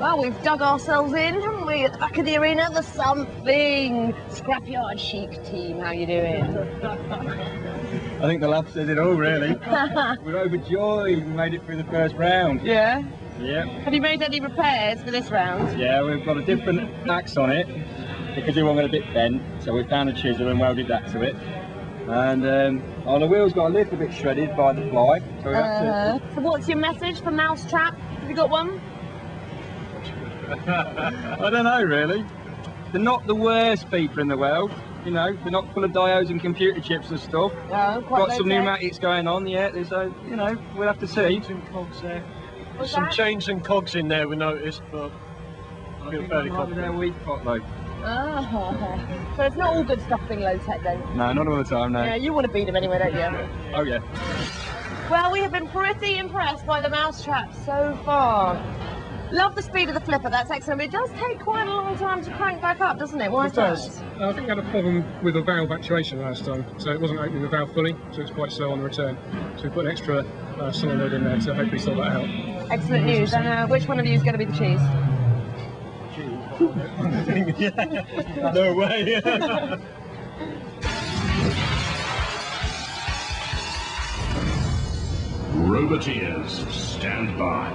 Well, we've dug ourselves in, haven't we, at the back of the arena? The something. Scrapyard Chic team, how you doing? I think the lad said it all, really. We're overjoyed we made it through the first round. Yeah? Yeah. Have you made any repairs for this round? Yeah, we've got a different axe on it because the one got a bit bent, so we found a chisel and welded that to it. And on the wheels got a little bit shredded by the fly. So, we had to... So what's your message for Mousetrap? Have you got one? I don't know, really. They're not the worst people in the world, you know. They're not full of diodes and computer chips and stuff. No, quite got some pneumatics going on, yeah. So, you know, we'll have to see. Chains and cogs there. There's some chains and cogs in there, we noticed, but I feel fairly confident. They're weak pot, though. Oh, so it's not all good stuff being low tech then? No, not all the time, no. Yeah, you want to beat them anyway, don't you? Oh, yeah. Well, we have been pretty impressed by the Mousetrap so far. Love the speed of the flipper, that's excellent, but it does take quite a long time to crank back up, doesn't it? Why is that? It does. I think we had a problem with a valve actuation last time, so it wasn't opening the valve fully, so it's quite slow on the return. So we put an extra solenoid in there to hopefully sort that out. Excellent news. And which one of you is going to be the cheese? No way. Roboteers, stand by.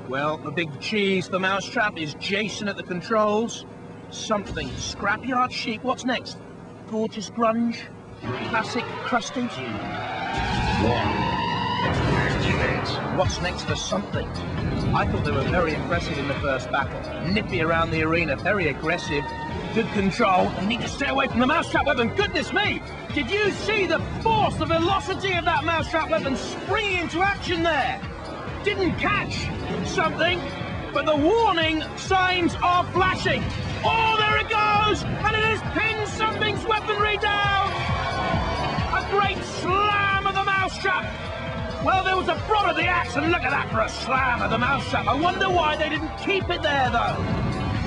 Well, the big cheese for Mousetrap is Jason at the controls. Something Scrapyard Chic. What's next? Gorgeous grunge? Classic crusty? Activate. What's next for something? I thought they were very impressive in the first battle. Nippy around the arena, very aggressive. Good control. They need to stay away from the Mousetrap weapon. Goodness me! Did you see the force, the velocity of that Mousetrap weapon springing into action there? Didn't catch something, but the warning signs are flashing. Oh, there it goes! And it has pinned something's weaponry down! A great slam of the Mousetrap! Well, there was a prod of the axe, and look at that for a slam of the Mousetrap. I wonder why they didn't keep it there, though.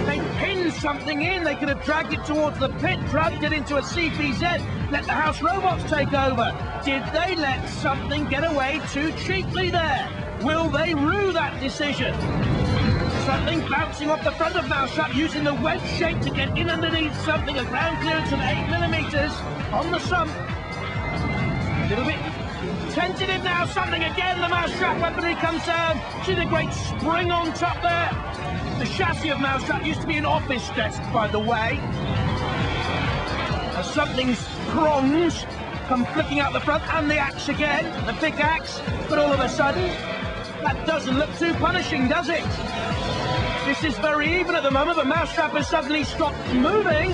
They pinned something in. They could have dragged it towards the pit, dragged it into a CPZ, let the house robots take over. Did they let something get away too cheaply there? Will they rue that decision? Something bouncing off the front of Mousetrap, using the wedge shape to get in underneath something, a ground clearance of 8mm on the sump. A little bit tentative now, something again, the Mousetrap weaponry comes down. See the great spring on top there? The chassis of Mousetrap used to be an office desk, by the way. As something's prongs come flicking out the front, and the axe again, the big axe, but all of a sudden, that doesn't look too punishing, does it? This is very even at the moment, but Mousetrap has suddenly stopped moving.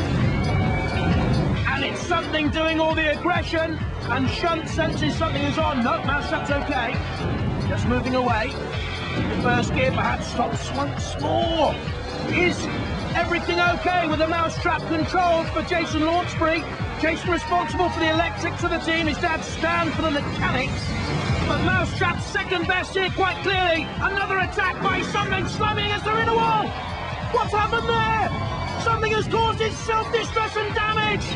And it's something doing all the aggression, and Shunt senses something is on. No, Mousetrap's okay. Just moving away. First gear perhaps stops once more. Is everything okay with the Mousetrap controls for Jason Launchbury? Jason responsible for the electrics of the team, his dad Stan for the mechanics. But Mousetrap's second best here quite clearly. Another attack by something slamming against the inner wall. What's happened there? Something has caused his self-distress and damage.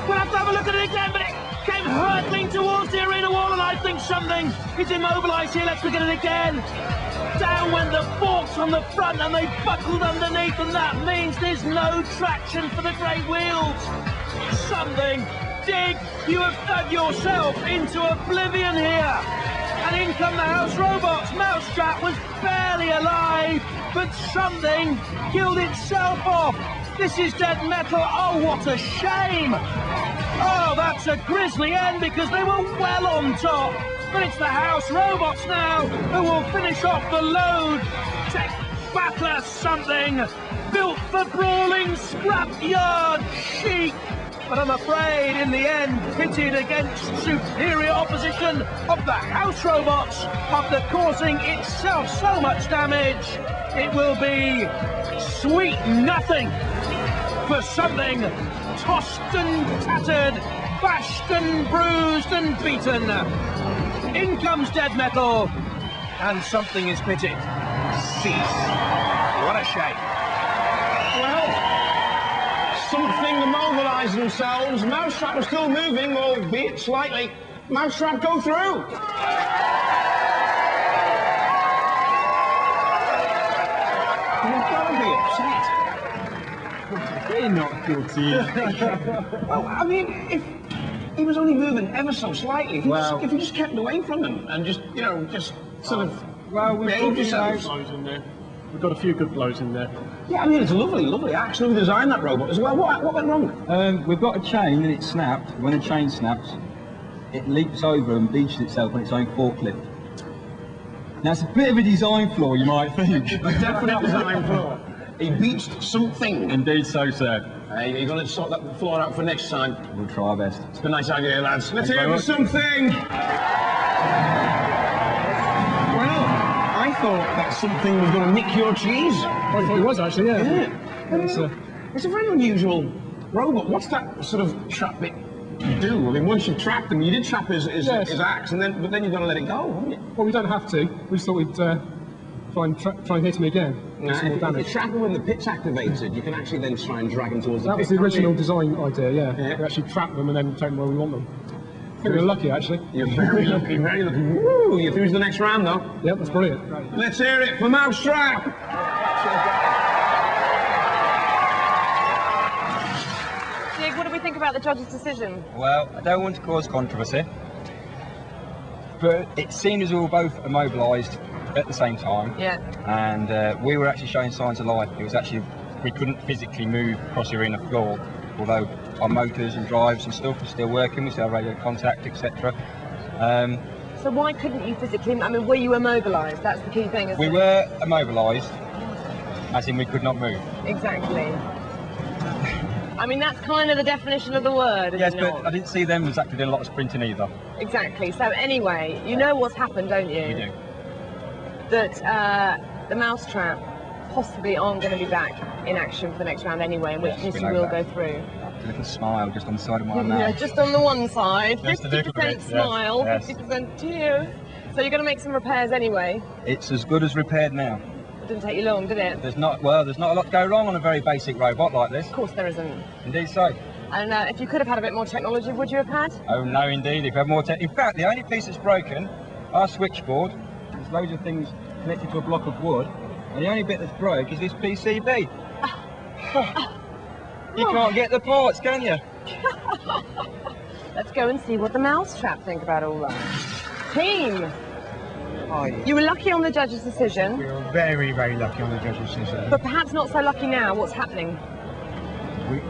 We'll have to have a look at it again, but it came hurtling towards the arena wall, and I think something is immobilised here. Let's look at it again. Down went the forks on the front, and they buckled underneath, and that means there's no traction for the great wheels. Something, Dig, you have dug yourself into oblivion here. And in come the house robots. Mousetrap was barely alive, but something killed itself off. This is dead metal. Oh, what a shame. Oh, that's a grisly end because they were well on top. But it's the house robots now who will finish off the load. Tech battler something built for brawling scrapyard chic. But I'm afraid in the end, pitted against superior opposition of the house robots, after causing itself so much damage, it will be sweet nothing for something tossed and tattered, bashed and bruised and beaten. In comes dead metal, and something is pitted. Cease. What a shame. Well, something mobilised themselves. Mousetrap was still moving, albeit slightly. Mousetrap go through. You've got to be upset. We're not guilty. Well, I mean, if he was only moving ever so slightly, if he just kept away from them and just, you know, just sort of behaved yourselves. We've got a few good blows in there. Yeah, I mean, it's a lovely axe. Who designed that robot as well? What went wrong? We've got a chain and it snapped. When the chain snaps, it leaps over and beaches itself on its own forklift. Now, it's a bit of a design flaw, you might think. A definite design flaw. He beached something. Indeed so, sir. Hey, you're going to sort that flaw out for next time. We'll try our best. It's been a nice having you, lads. Let's hear it for something. Well, I thought that something was going to nick your cheese. I thought it was actually, yeah. It's a very unusual robot. What's that sort of trap it do? I mean, once you've trapped him, you did trap his axe, but then you've got to let it go, haven't you? Well, we don't have to. We just thought we'd try and hit him again. If you trap him when the pit's activated, you can actually then try and drag him towards the pit. That was the original design idea, yeah. We actually trap them and then take them where we want them. I think we're lucky, actually. You're very lucky, very lucky. Woo! You're through to the next round, though. Yep, that's brilliant. Let's hear it for Mousetrap! Jig, what do we think about the judge's decision? Well, I don't want to cause controversy, but it seemed as we were both immobilised at the same time. Yeah. And we were actually showing signs of life. It was actually, we couldn't physically move across the arena floor, although our motors and drives and stuff were still working, we still had radio contact, etc. So why couldn't you physically, I mean, were you immobilised? That's the key thing, isn't We it? were immobilised, as in we could not move. Exactly. I mean, that's kind of the definition of the word, isn't Yes, it but not? I didn't see them as actually doing a lot of sprinting either. Exactly. So anyway, you know what's happened, don't you? We do. That the Mousetrap possibly aren't going to be back in action for the next round anyway, in which Yes, case we you know will that. go through. A little smile just on the side of my Yeah, mouth. just on the one side, Just a little 50% bit, yes, smile, yes. 50% tears. So you're going to make some repairs anyway. It's as good as repaired now. It didn't take you long, did it? There's not a lot to go wrong on a very basic robot like this. Of course there isn't. Indeed so. And if you could have had a bit more technology, would you have had? Oh no, indeed. If we have more in fact, the only piece that's broken, our switchboard. There's loads of things connected to a block of wood, and the only bit that's broke is this PCB. You can't get the parts, can you? Let's go and see what the Mousetrap think about all that. Team! You were lucky on the judge's decision, We were very, very lucky on the judge's decision. but perhaps not so lucky now. What's happening?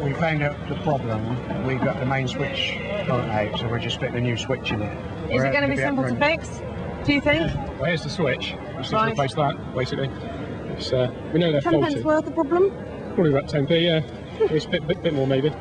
We found out the problem. We got the main switch gone out, so we're just fitting a new switch in it. Is it going to be simple to fix? Do you think? Well, here's the switch. We just need Right. to replace that, basically. It's, we know they're 10 pence faulty. worth of problem? Probably about 10p, yeah. It's a bit more, maybe.